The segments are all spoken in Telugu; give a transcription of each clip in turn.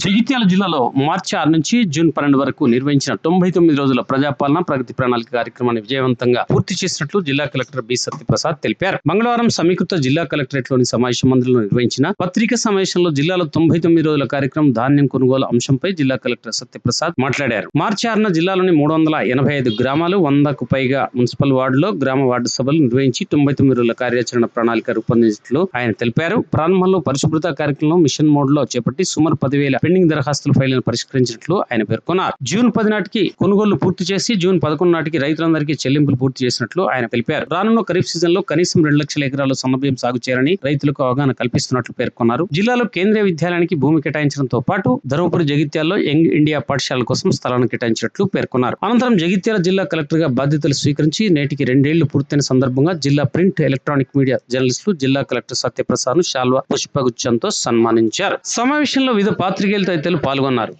జగిత్యాల జిల్లాలో మార్చి 6 నుంచి జూన్ 12 వరకు నిర్వహించిన 99 రోజుల ప్రజాపాలన ప్రగతి ప్రణాళిక కార్యక్రమాన్ని విజయవంతంగా పూర్తి చేసినట్లు జిల్లా కలెక్టర్ బి సత్యప్రసాద్ తెలిపారు. మంగళవారం సమీకృత జిల్లా కలెక్టరేట్లోని సమావేశ మందిరంలో నిర్వహించిన పత్రికా సమావేశంలో జిల్లాలో 99 రోజుల కార్యక్రమం ధాన్యం కొనుగోలు అంశంపై జిల్లా కలెక్టర్ సత్యప్రసాద్ మాట్లాడారు. మార్చి 6న జిల్లాలోని 385 గ్రామాలు 100కు పైగా మున్సిపల్ వార్డులో గ్రామ వార్డు సభలు నిర్వహించి 99 రోజుల కార్యాచరణ ప్రణాళిక రూపొందించినట్లు ఆయన తెలిపారు. ప్రారంభంలో పరిశుభ్రత కార్యక్రమం మిషన్ మోడ్ లో చేపట్టి సుమారు 10,000 పెండింగ్ దరఖాస్తుల ఫైళ్లను పరిష్కరించినట్లు ఆయన పేర్కొన్నారు. జూన్ 10 నాటికి కొనుగోలు పూర్తి చేసి జూన్ 11 నాటికి రైతులందరికీ చెల్లింపులు పూర్తి చేసినట్లు ఆయన తెలిపారు. రానున్న ఖరీఫ్ సీజన్ లో కనీసం 2 లక్షల ఎకరాలు సన్నబియ్యం సాగు చేయాలని రైతులకు అవగాహన కల్పిస్తున్నట్లు పేర్కొన్నారు. జిల్లాలో కేంద్రీయ విద్యాలయానికి భూమి కేటాయించడంతో పాటు ధర్మపురి జగిత్యాలలో యంగ్ ఇండియా పాఠశాలల కోసం స్థలాన్ని కేటాయించినట్లు పేర్కొన్నారు. అనంతరం జగిత్యాల జిల్లా కలెక్టర్ గా బాధ్యతలు స్వీకరించి నేటికి 2 ఏళ్లు పూర్తయిన సందర్భంగా జిల్లా ప్రింట్ ఎలక్ట్రానిక్ మీడియా జర్నలిస్టులు జిల్లా కలెక్టర్ సత్యప్రసాద్ ను శాల్వా పుష్పగుచ్చంతో సన్మానించారు. సమావేశంలో వివిధ పాత్రికేయులు తదితరులు పాల్గొన్నారు.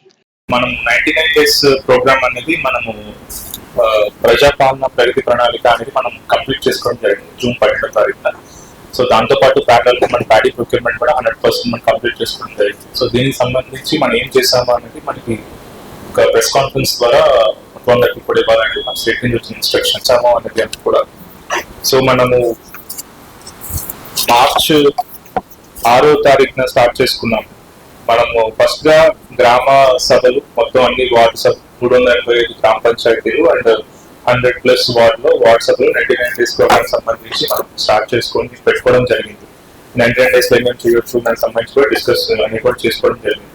మనం 99 డేస్ ప్రోగ్రామ్ అనేది మనము ప్రజాపాలన ప్రగతి ప్రణాళిక అనేది మనం కంప్లీట్ చేసుకోవడం జరిగింది జూన్ 12వ తారీఖున. సో దాంతో పాటు ప్యారల్ గా మన ప్యాడీ ప్రొక్యూర్మెంట్ కూడా 100% మనం కంప్లీట్ చేసుకోవడం జరిగింది. సో దీనికి సంబంధించి మనం ఏం చేసాము అనేది మనకి ఒక ప్రెస్ కాన్ఫరెన్స్ ద్వారా కొందరికి కూడా ఇవ్వాలని మన స్టేట్ నుంచి వచ్చిన ఇన్స్ట్రక్షన్స్ అనేది అంతా కూడా. సో మనము మార్చ్ 6వ తారీఖున స్టార్ట్ చేసుకున్నాము. మనము ఫస్ట్ గా గ్రామ సభలు మొత్తం అన్ని వార్డు సభలు 385 గ్రామ పంచాయతీలు అండ్ 100+ వార్డులో వార్డు సభలు 99 డేస్ ప్రోగ్రామ్ సంబంధించి మనం స్టార్ట్ చేసుకొని పెట్టుకోవడం జరిగింది. 99 డేస్ ఏమేమి చేయొచ్చు దానికి సంబంధించి కూడా డిస్కస్ అన్ని కూడా చేసుకోవడం జరిగింది.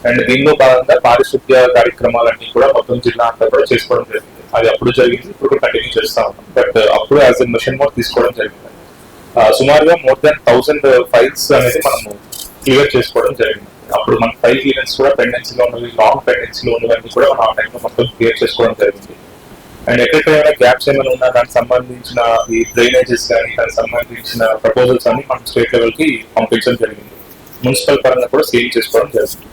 అండ్ దీనిలో భాగంగా పారిశుద్ధ్య కార్యక్రమాలన్నీ కూడా మొత్తం జిల్లా అంతా కూడా చేసుకోవడం జరిగింది. అది అప్పుడు జరిగింది, ఇప్పుడు కంటిన్యూ చేస్తా ఉన్నాం. బట్ అప్పుడు యాజ్ ఎ మిషన్ మోడ్ తీసుకోవడం జరిగింది. సుమారుగా more than 1000 ఫైల్స్ అనేది మనము క్లియర్ చేసుకోవడం జరిగింది. అప్పుడు మన ఫైల్ క్లియరెన్స్ కూడా పెండెన్సీలో ఉన్నవి, లాంగ్ పెండెన్సీలో ఉన్నవన్నీ కూడా మనం ఆ టైంలో మొత్తం క్లియర్ చేసుకోవడం జరిగింది. అండ్ ఎక్కడైనా గ్యాప్స్ ఏమైనా ఉన్నా దానికి సంబంధించిన ఈ డ్రైనేజెస్ కానీ దానికి సంబంధించిన ప్రపోజల్స్ అన్ని మనం స్టేట్ లెవెల్ కి పంపించడం జరిగింది. మున్సిపల్ పరంగా కూడా సేమ్ చేసుకోవడం జరిగింది.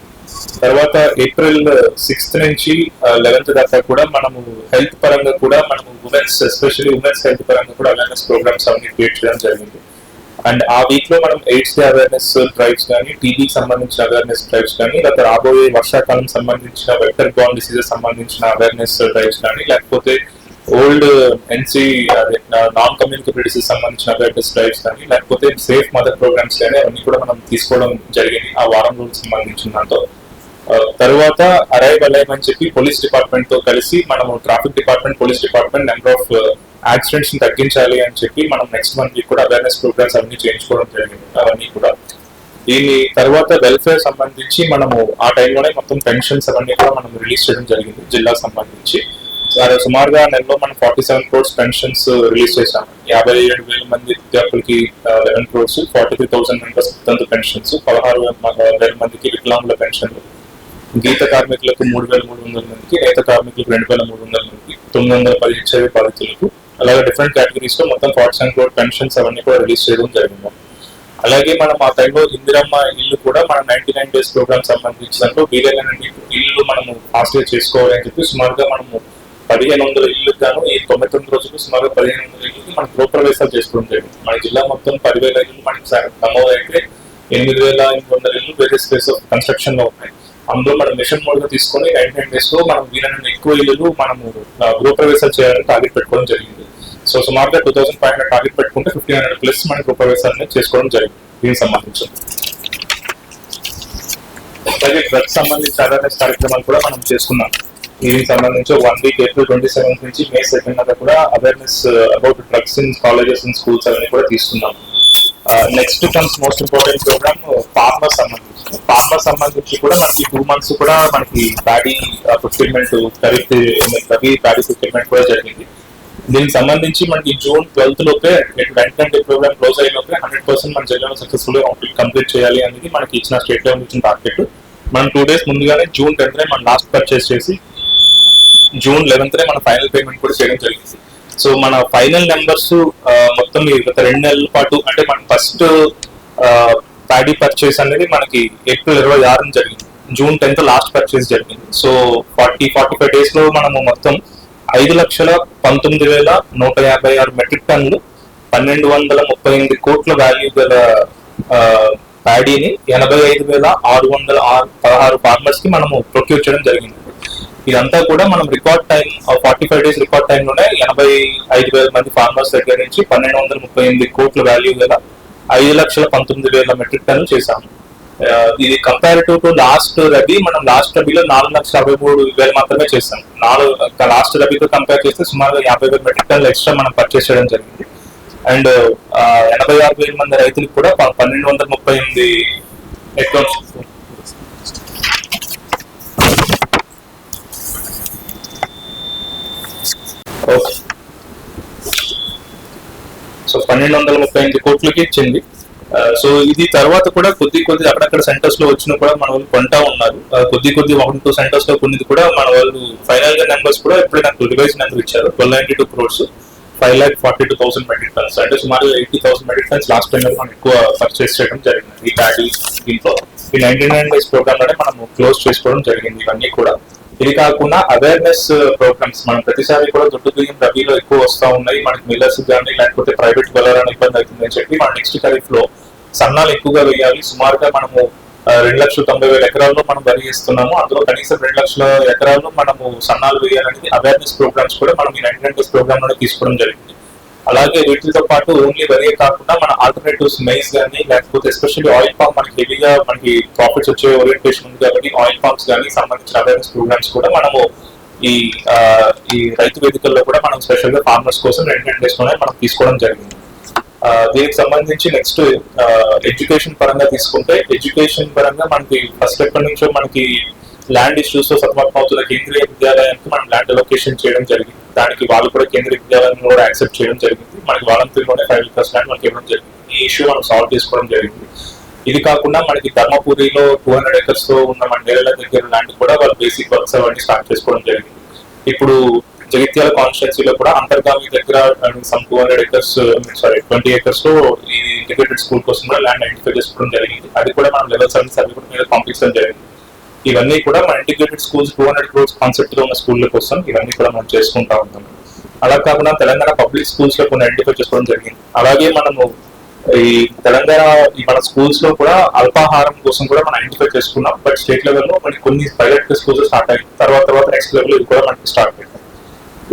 తర్వాత ఏప్రిల్ 6th నుంచి 11th దాకా కూడా మనము హెల్త్ పరంగా కూడా మనము ఉమెన్స్ ఎస్పెషల్లీ ఉమెన్స్ హెల్త్ పరంగా కూడా అవేర్నెస్ ప్రోగ్రామ్స్ అవన్నీ క్రియేట్ చేయడం జరిగింది. అండ్ ఆ వీక్ లో మనం ఎయిడ్స్ డే అవేర్నెస్ డ్రైవ్స్ కానీ, టీబీకి సంబంధించిన అవేర్నెస్ డ్రైవ్స్ కానీ, లేకపోతే రాబోయే వర్షాకాలం సంబంధించిన వెక్టర్ బార్న్ డిసీజెస్ సంబంధించిన అవేర్నెస్ డ్రైవ్స్ కానీ, లేకపోతే old NC non communicable disease సంబంధించిన అవేర్నెస్ డ్రైవ్స్ కానీ, లేకపోతే సేఫ్ మదర్ ప్రోగ్రామ్స్ కానీ అవన్నీ కూడా మనం తీసుకోవడం జరిగింది ఆ వారం రోజులకు సంబంధించిన దాంతో. తర్వాత అరైవ్ అని చెప్పి పోలీస్ డిపార్ట్మెంట్ తో కలిసి మనము traffic department, police department number of accidents ని తగ్గించాలి అని చెప్పి మనం నెక్స్ట్ మంత్ కూడా అవేర్నెస్ ప్రోగ్రామ్స్ అన్ని చేయించుకోవడం జరిగింది. అవన్నీ కూడా దీని తర్వాత వెల్ఫేర్ సంబంధించి మనము ఆ టైంలోనే మొత్తం పెన్షన్స్ అవన్నీ కూడా మనం రిలీజ్ చేయడం జరిగింది జిల్లాకు సంబంధించి. సుమారుగా నెలలో మనం 47 crores పెన్షన్స్ రిలీజ్ చేశాము. 57,000 మంది విద్యార్థులకి 11 crores, 43,000 మెంబర్స్ పెన్షన్స్, 16,000 మందికి వికలాంగుల పెన్షన్లు, గీత కార్మికులకు 3,300 మందికి, నేత కార్మికులకు 2,300 మందికి, 910 HIV బాధితులకు, అలాగే డిఫరెంట్ కేటగిరీస్ లో మొత్తం 47 crore పెన్షన్స్ అవన్నీ కూడా రిలీజ్ చేయడం జరిగింది. అలాగే మనం ఆ టైంలో ఇందిరమ్మ ఇల్లు కూడా మనం 99 డేస్ ప్రోగ్రామ్ సంబంధించినప్పుడు వీలైన ఇల్లు మనము ఫాస్ట్ గా చేసుకోవాలి అని చెప్పి సుమారుగా మనము 1,500 ఇల్లు గాను ఈ 99 రోజులు సుమారుగా 1,500 ఇల్లుకి మనం గృహప్రవేశాలు చేసుకోవడం జరిగింది. మన జిల్లా మొత్తం 10,000 ఇల్లు మనకి నమోదైతే 8,800 ఇల్లు వేరే స్పేస్ ఆఫ్ కన్స్ట్రక్షన్ లో ఉన్నాయి. అందులో మనం మిషన్ మోడ్ గా తీసుకొని 99 డేస్ లో మనం వీలైన ఎక్కువ ఇల్లు మనము గృహప్రవేశాలు చేయాలని టార్గెట్ పెట్టుకోవడం జరిగింది. సో సుమారుగా 2,500 టార్గెట్ పెట్టుకుంటే 1,500+ మన గృహప్రవేశాలను చేసుకోవడం జరిగింది. దీనికి సంబంధించి అలాగే డ్రగ్స్ సంబంధించిన అవేర్నెస్ కార్యక్రమాలు కూడా మనం చేసుకున్నాం. దీనికి సంబంధించి 1 వీక్ ఏప్రిల్ 27 నుంచి మే 2 దాకా కూడా awareness about drugs in colleges and schools అవన్నీ కూడా తీసుకున్నాం. Next comes most important programme farmer సంబంధించి కూడా మనకి 2 months కూడా మనకి paddy procurement rabi paddy procurement కూడా జరిగింది. దీనికి సంబంధించి మనకి జూన్ 12th లోపే వెంటనే ప్రోగ్రామ్ క్లోజ్ అయిన లోపే 100% మన జిల్లాలో సక్సెస్ఫుల్ గా కంప్లీట్ చేయాలి అనేది మనకి ఇచ్చిన స్టేట్ లెవెల్ ఇచ్చిన టార్గెట్. మనం 2 days ముందుగానే జూన్ 10th మనం లాస్ట్ పర్చేస్ చేసి జూన్ 11th మన ఫైనల్ పేమెంట్ కూడా చేయడం జరిగింది. సో మన ఫైనల్ నెంబర్స్ మొత్తం గత 2 నెలల పాటు అంటే మన ఫస్ట్ ప్యాడీ పర్చేస్ అనేది మనకి ఏప్రిల్ 26 జరిగింది, జూన్ 10th లాస్ట్ పర్చేస్ జరిగింది. సో 45 days లో మనము మొత్తం 5,19,156 మెట్రిక్ టన్నులు 1,238 కోట్ల వాల్యూ గల ప్యాడీని 85,616 ఫార్మర్స్ కి మనము ప్రొక్యూర్ చేయడం జరిగింది. ఇదంతా కూడా మనం record time 45 days record time లోనే 85,000 మంది ఫార్మర్స్ దగ్గర నుంచి 1,238 కోట్ల వాల్యూ గల 5,19,000 మెట్రిక్ టన్నులు చేశాము. ఇది కంపారిటివ్ టు లాస్ట్ రబీ, మనం లాస్ట్ రబీలో 4,63,000 మాత్రమే చేస్తాం. లాస్ట్ రబీతో కంపేర్ చేస్తే సుమారుగా 50,000 మెట్రిక్ టన్నులు ఎక్స్ట్రా మనం పర్చేస్ చేయడం జరిగింది. అండ్ 86,000 మంది రైతులకు కూడా 1,238 అకౌంట్స్ ఓకే. సో 1,238 కోట్లకి ఇచ్చింది. సో ఇది తర్వాత కూడా కొద్ది అక్కడక్కడ సెంటర్స్ లో వచ్చిన కూడా మన వాళ్ళు కొంటా ఉన్నారు. కొద్ది 1-2 సెంటర్స్ లో కొన్ని కూడా మన వాళ్ళు ఫైనల్ గా నెంబర్స్ కూడా ఎప్పుడే నాకు రివైజ్ నెంబర్ ఇచ్చారు. 1292 crores, 5,42,000 మెట్రిక్ టన్స్, అంటే సుమారు 80,000 మెట్రిక్ టన్స్ లాస్ట్ టైం మనం ఎక్కువ పర్చేస్ చేయడం జరిగింది. ఈ ప్యాడీ దీంట్లో ఈ 99 days ప్రోగ్రామ్ లోనే మనం క్లోజ్ చేసుకోవడం జరిగింది. ఇవన్నీ కూడా ఇది కాకుండా అవేర్నెస్ ప్రోగ్రామ్స్ మనం ప్రతిసారి కూడా దొడ్డు బియ్యం రబీలో ఎక్కువ వస్తూ ఉన్నాయి, మనకి మిల్లర్స్ కానీ లేకపోతే ప్రైవేట్ వెళ్ళాలని ఇబ్బంది అవుతుంది అని చెప్పి మన నెక్స్ట్ ఖరీఫ్ లో సన్నాలు ఎక్కువగా వేయాలి. సుమారుగా మనము 2,90,000 ఎకరాల్లో మనం వరి వేస్తున్నాము. అందులో కనీసం 2 లక్షల ఎకరాల్లో మనము సన్నాలు వేయాలనేది అవేర్నెస్ ప్రోగ్రామ్స్ కూడా మనం ఈ 99 days ప్రోగ్రామ్ లోనే తీసుకోవడం జరిగింది. అలాగే వీటితో పాటు ఓన్లీ వరియే కాకుండా మన ఆల్టర్నేటివ్స్ మైస్ కానీ లేకపోతే ఎస్పెషల్లీ ఆయిల్ పామ్ మనకి హెవీగా మనకి ప్రాఫిట్స్ వచ్చే ఓరియంటేషన్ ఉంది కాబట్టి ఆయిల్ పామ్స్ కానీ సంబంధించిన అవేర్నెస్ ప్రోగ్రామ్స్ కూడా మనము ఈ రైతు వేదికల్లో కూడా మనం స్పెషల్ గా ఫార్మర్స్ కోసం 99 days లోనే మనం తీసుకోవడం జరిగింది. దీనికి సంబంధించి నెక్స్ట్ ఎడ్యుకేషన్ పరంగా తీసుకుంటే, ఎడ్యుకేషన్ పరంగా మనకి ఫస్ట్ ఎప్పటి నుంచో మనకి ల్యాండ్ ఇష్యూస్ తో సతమతం అవుతున్న కేంద్రీయ విద్యాలయానికి మనం ల్యాండ్ అలొకేషన్ చేయడం జరిగింది. దానికి వాళ్ళు కూడా కేంద్రీయ విద్యాలయం కూడా యాక్సెప్ట్ చేయడం జరిగింది. మనకి వాలంటీర్లోనే 5 acres ల్యాండ్ మనకి ఇవ్వడం జరిగింది. ఈ ఇష్యూ మనం సాల్వ్ చేసుకోవడం జరిగింది. ఇది కాకుండా మనకి ధర్మపురిలో 200 acres తో ఉన్న మన నేల దగ్గర ల్యాండ్ కూడా వాళ్ళు బేసిక్ వర్క్స్ అవన్నీ స్టార్ట్ చేసుకోవడం జరిగింది. ఇప్పుడు జగిత్యాల కాన్స్టిట్యున్సీలో కూడా అంతర్గామి దగ్గర 20 acres లో ఈ ఇంటిగ్రేటెడ్ స్కూల్ కోసం కూడా ల్యాండ్ ఐడెంటిఫై చేసుకోవడం జరిగింది. అది కూడా మనం లెవెల్ 7 సర్వే కూడా మీద పంపించడం జరిగింది. ఇవన్నీ కూడా మన ఇంటిగ్రేటెడ్ స్కూల్స్ 200 crores కాన్సెప్ట్ లో ఉన్న స్కూళ్ళ కోసం ఇవన్నీ కూడా మనం చేసుకుంటా ఉంటాం. అలా కాకుండా తెలంగాణ పబ్లిక్ స్కూల్స్ లో కొన్ని ఐడెంటిఫై చేసుకోవడం జరిగింది. అలాగే మనము ఈ తెలంగాణ మన స్కూల్స్ లో కూడా అల్పాహారం కోసం కూడా మనం ఐడెంటిఫై చేసుకున్నాం. బట్ స్టేట్ లెవెల్లో మనకి కొన్ని ప్రైవేట్ స్కూల్స్ స్టార్ట్ అయ్యింది. తర్వాత నెక్స్ట్ లెవెల్ ఇది కూడా మనకి స్టార్ట్ అయ్యింది.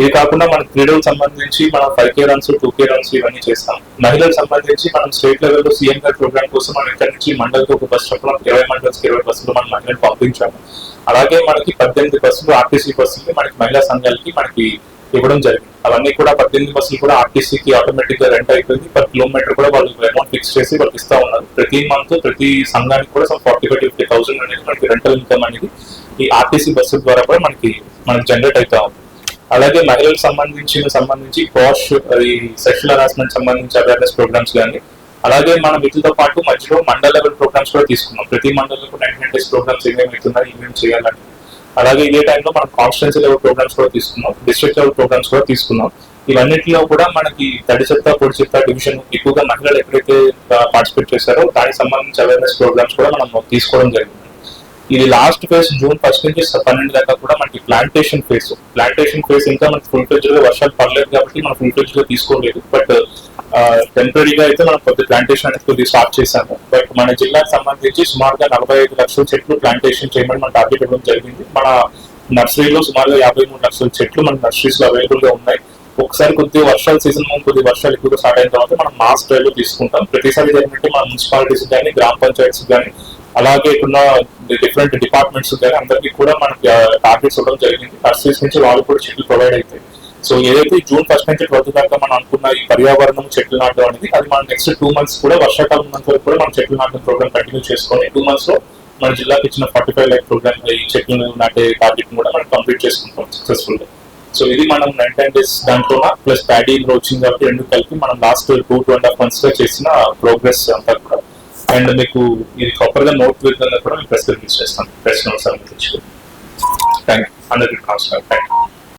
ఇది కాకుండా మన క్రీడలకు సంబంధించి మనం 5K runs, 2K runs ఇవన్నీ చేస్తాం. మహిళలకు సంబంధించి మనం స్టేట్ లెవెల్లో సీఎం గారి ప్రోగ్రామ్ కోసం మనం ఇక్కడ నుంచి మండలికి ఒక బస్ చెప్పడం 20 మండల్స్కి 20 బస్సులు మనం మహిళలు పంపించాము. అలాగే మనకి 18 బస్సులు ఆర్టీసీ బస్సులు మనకి మహిళా సంఘాలకి మనకి ఇవ్వడం జరిగింది. అవన్నీ కూడా 18 బస్సులు కూడా ఆర్టీసీకి ఆటోమేటిక్ గా రెంట్ అయిపోయింది. పర్ కిలోమీటర్ కూడా వాళ్ళు అమౌంట్ ఫిక్స్ చేసి వాళ్ళకి ఇస్తా ఉన్నారు. ప్రతి మంత్ ప్రతి సంఘానికి కూడా 40,000-50,000 అనేది మనకి రెంటల్ ఇన్కమ్ అనేది ఈ ఆర్టీసీ బస్సుల ద్వారా కూడా మనకి జనరేట్ అవుతా ఉంది. అలాగే మహిళలకు సంబంధించి పాష్ ఈ సెక్షువల్ హరాస్మెంట్ సంబంధించి అవేర్నెస్ ప్రోగ్రామ్స్ కానీ, అలాగే మనం వీటితో పాటు మధ్యలో మండల్ లెవెల్ ప్రోగ్రామ్స్ కూడా తీసుకున్నాం. ప్రతి మండలంలో 99 days ప్రోగ్రామ్స్ ఏమేమవుతున్నాయి, ఏమేమి చేయాలని. అలాగే ఇదే టైంలో మనం కాన్స్టిట్యున్సీ లెవెల్ ప్రోగ్రామ్స్ కూడా తీసుకున్నాం, డిస్ట్రిక్ట్ లెవెల్ ప్రోగ్రామ్స్ కూడా తీసుకున్నాం. ఇవన్నిటిలో కూడా మనకి తడి చెత్త పొడి చెత్త డివిజన్ ఎక్కువగా మహిళలు ఎక్కడైతే పార్టిసిపేట్ చేశారో దానికి సంబంధించి అవేర్నెస్ ప్రోగ్రామ్స్ కూడా మనం తీసుకోవడం జరిగింది. ఇది లాస్ట్ ఫేజ్ June 1 నుంచి 12 దాకా కూడా మనకి ప్లాంటేషన్ ఫేజ్ ఇంకా మనకి ఫుల్ ఫ్లెడ్జ్డ్ గా వర్షాలు పడలేదు కాబట్టి మనం ఫుల్ ఫ్లెడ్జ్డ్ గా తీసుకోలేదు. బట్ టెంపరీగా అయితే మనం కొద్ది ప్లాంటేషన్ అనేది కొద్దిగా స్టార్ట్ చేశాము. బట్ మన జిల్లాకు సంబంధించి సుమారుగా 45 లక్షల చెట్లు ప్లాంటేషన్ చేయమని మనం టార్గెట్ ఇవ్వడం జరిగింది. మన నర్సరీలో సుమారుగా 53 లక్షల చెట్లు మన నర్సరీస్ లో అవైలబుల్ గా ఉన్నాయి. ఒకసారి కొద్దిగా వర్షాల సీజన్ కొద్ది వర్షాలు ఎక్కువగా స్టార్ట్ అయిన తర్వాత మనం మాస్ డ్రైవ్ లో తీసుకుంటాం. ప్రతిసారి జరిగినట్టు మన మున్సిపాలిటీస్ కానీ గ్రామ పంచాయతీస్ కానీ అలాగే ఇక్కడ డిఫరెంట్ డిపార్ట్మెంట్స్ కానీ అందరికీ కూడా మనకి టార్గెట్స్ ఇవ్వడం జరిగింది. నర్సరీస్ నుంచి వాళ్ళు కూడా చెట్లు ప్రొవైడ్ అవుతాయి. సో ఏదైతే June 1 నుంచి 12 దాకా మనం అనుకున్న ఈ పర్యావరణం చెట్లు నాటడం అనేది అది మనం నెక్స్ట్ 2 months కూడా వర్షాకాలం ఉన్నంత వరకు కూడా మనం చెట్లు నాటడం ప్రోగ్రామ్ కంటిన్యూ చేసుకొని 2 months లో మన జిల్లాకి ఇచ్చిన 45 lakh ప్రోగ్రామ్ ఈ చెట్లు నాటే టార్గెట్ కూడా మనం కంప్లీట్ చేసుకుంటాం సక్సెస్ఫుల్ గా. సో ఇది మనం 99 days దాంట్లో ప్లస్ ప్యాడీలో వచ్చింది కాబట్టి రెండు కలిపి మనం లాస్ట్ 2.5 months లో చేసిన ప్రోగ్రెస్ అంతా కూడా. అండ్ మీకు ఇది ప్రాపర్ గా నోట్ విధంగా కూడా మేము ప్రెస్ రిలీజ్ చేస్తాం. ప్రెస్ నోట్స్ అనుకుంటున్నాం. Thank you. అందరికీ నమస్కారం. Thank you.